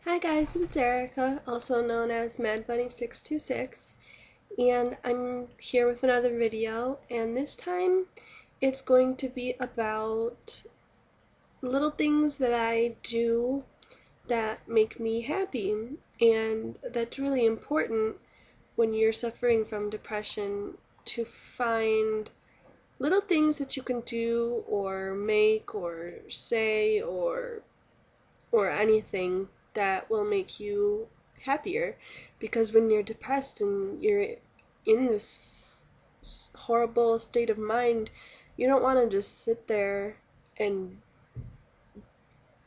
Hi guys, it's Erica, also known as MadBunny626, and I'm here with another video, and this time it's going to be about little things that I do that make me happy, and that's really important when you're suffering from depression, to find little things that you can do or make or say or anything that will make you happier, because when you're depressed and you're in this horrible state of mind, you don't want to just sit there and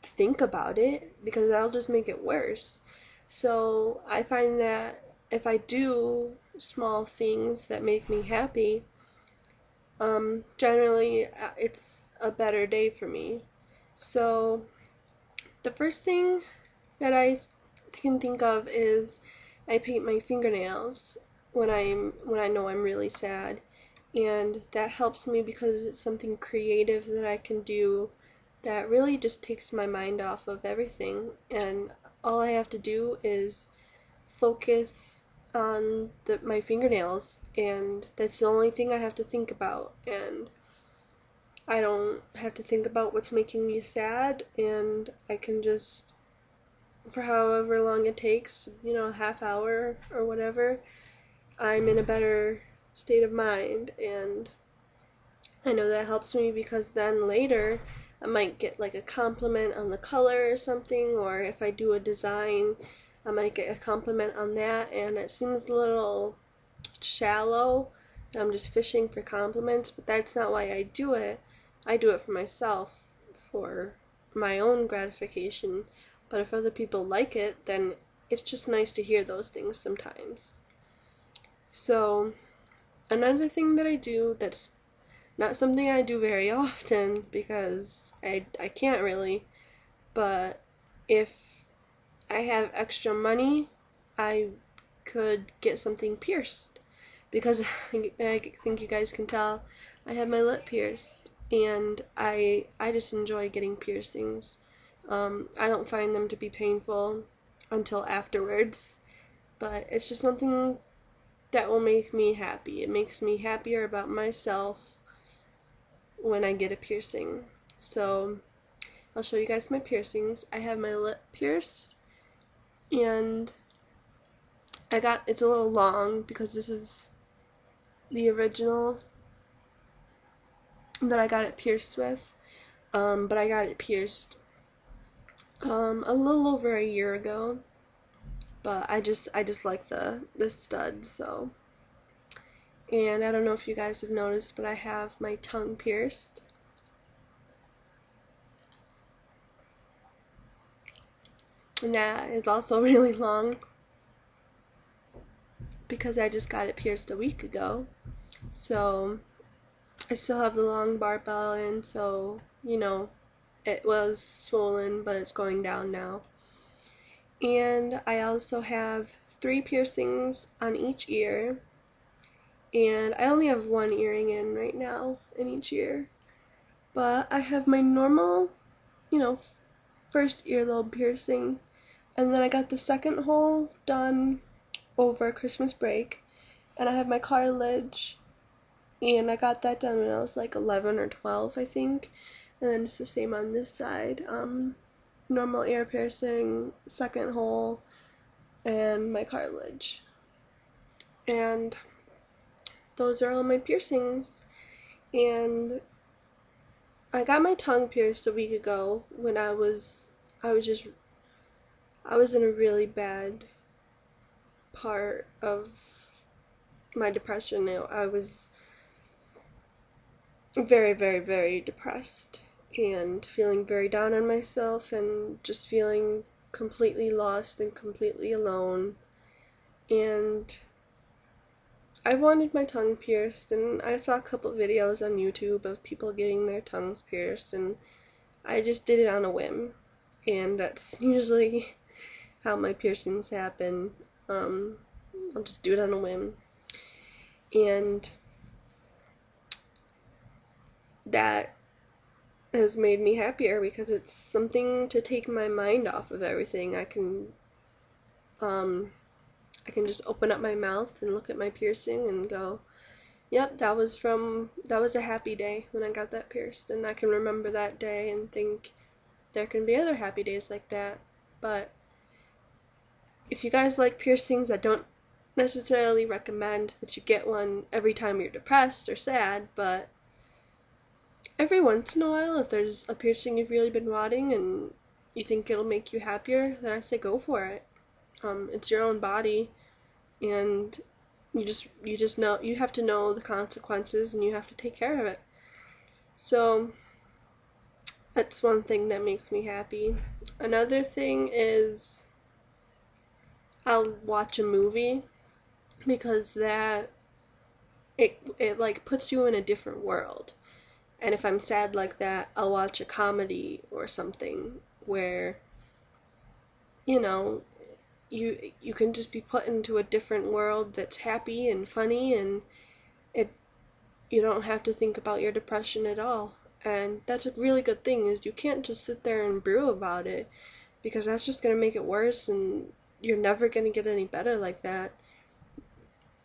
think about it, because that'll just make it worse. So I find that if I do small things that make me happy, generally it's a better day for me. So the first thing that I can think of is I paint my fingernails when I know I'm really sad, and that helps me because it's something creative that I can do that really just takes my mind off of everything, and all I have to do is focus on my fingernails, and that's the only thing I have to think about, and I don't have to think about what's making me sad, and I can just, for however long it takes, a half hour or whatever, I'm in a better state of mind, and I know that helps me because then later I might get like a compliment on the color or something, or if I do a design, I might get a compliment on that, and it seems a little shallow. I'm just fishing for compliments, but that's not why I do it. I do it for myself, for my own gratification. But if other people like it, then it's just nice to hear those things sometimes. So another thing that I do that's not something I do very often because I can't really, but if I have extra money, I could get something pierced, because I think you guys can tell I have my lip pierced, and I just enjoy getting piercings. I don't find them to be painful until afterwards, but it's just something that will make me happy. It makes me happier about myself when I get a piercing. So I'll show you guys my piercings. I have my lip pierced, and it's a little long because this is the original that I got it pierced with, but I got it pierced a little over a year ago, but I just like the stud. So, and I don't know if you guys have noticed, but I have my tongue pierced, and that is also really long because I just got it pierced a week ago. So I still have the long barbell, and so it was swollen, but it's going down now. And I also have 3 piercings on each ear, and I only have 1 earring in right now in each ear. But I have my normal, first earlobe piercing, and then I got the second hole done over Christmas break, and I have my cartilage, and I got that done when I was like 11 or 12, I think. And then it's the same on this side. Normal ear piercing, second hole, and my cartilage. And those are all my piercings. And I got my tongue pierced a week ago when I was in a really bad part of my depression. I was very, very, very depressed and feeling very down on myself, and just feeling completely lost and completely alone. And I wanted my tongue pierced, and I saw a couple videos on YouTube of people getting their tongues pierced, and I just did it on a whim, and that's usually how my piercings happen. I'll just do it on a whim, and that has made me happier because it's something to take my mind off of everything. Um, I can just open up my mouth and look at my piercing and go, yep, that was a happy day when I got that pierced, and I can remember that day and think there can be other happy days like that. But if you guys like piercings, I don't necessarily recommend that you get one every time you're depressed or sad, but every once in a while, if there's a piercing you've really been wanting and you think it'll make you happier, then I say go for it. It's your own body, and you just know you have to know the consequences and you have to take care of it. So that's one thing that makes me happy. Another thing is I'll watch a movie because it like puts you in a different world. And if I'm sad like that, I'll watch a comedy or something where, you know, you can just be put into a different world that's happy and funny, and it you don't have to think about your depression at all. And that's a really good thing, is you can't just sit there and brew about it, because that's just going to make it worse, and you're never going to get any better like that.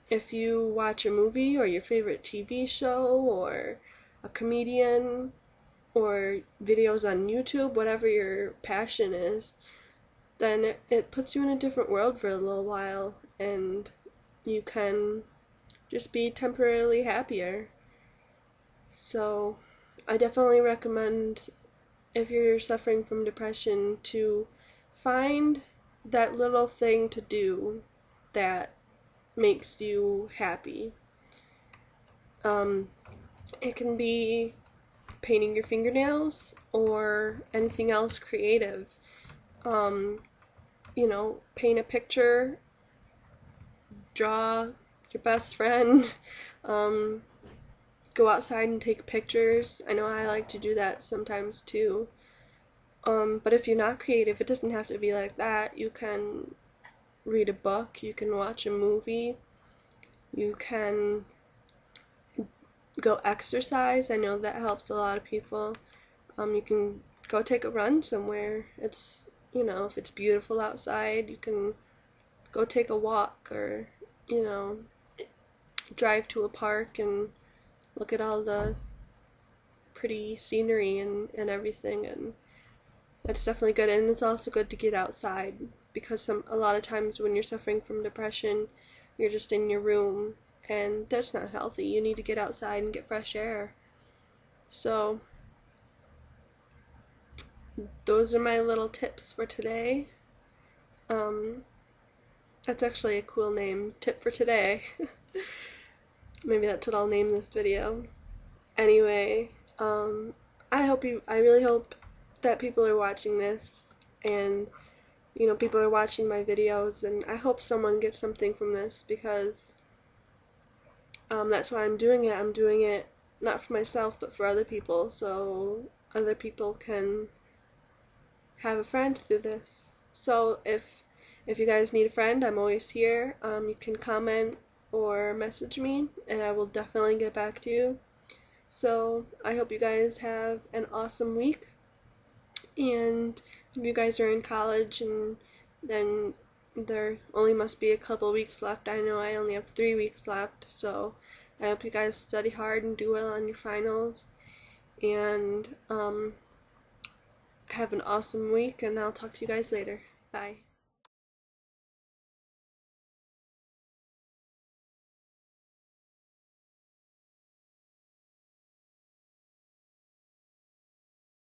If you watch a movie or your favorite TV show or a comedian or videos on YouTube, whatever your passion is, then it puts you in a different world for a little while, and you can just be temporarily happier. So I definitely recommend, if you're suffering from depression, to find that little thing to do that makes you happy. It can be painting your fingernails or anything else creative. Paint a picture, draw your best friend, go outside and take pictures. I know I like to do that sometimes too. But if you're not creative, it doesn't have to be like that. You can read a book, you can watch a movie, you can go exercise. I know that helps a lot of people. You can go take a run somewhere. If it's beautiful outside, you can go take a walk, or, drive to a park and look at all the pretty scenery and everything, and that's definitely good. And it's also good to get outside, because a lot of times when you're suffering from depression, you're just in your room, and that's not healthy. You need to get outside and get fresh air. So those are my little tips for today. That's actually a cool name, tip for today. Maybe that's what I'll name this video. Anyway, I really hope that people are watching this, and people are watching my videos, and I hope someone gets something from this, because that's why I'm doing it. I'm doing it not for myself, but for other people, so other people can have a friend through this. So if you guys need a friend, I'm always here. You can comment or message me, and I will definitely get back to you. So I hope you guys have an awesome week, and if you guys are in college and then there only must be a couple weeks left, I know I only have 3 weeks left, so I hope you guys study hard and do well on your finals, and have an awesome week, and I'll talk to you guys later. Bye.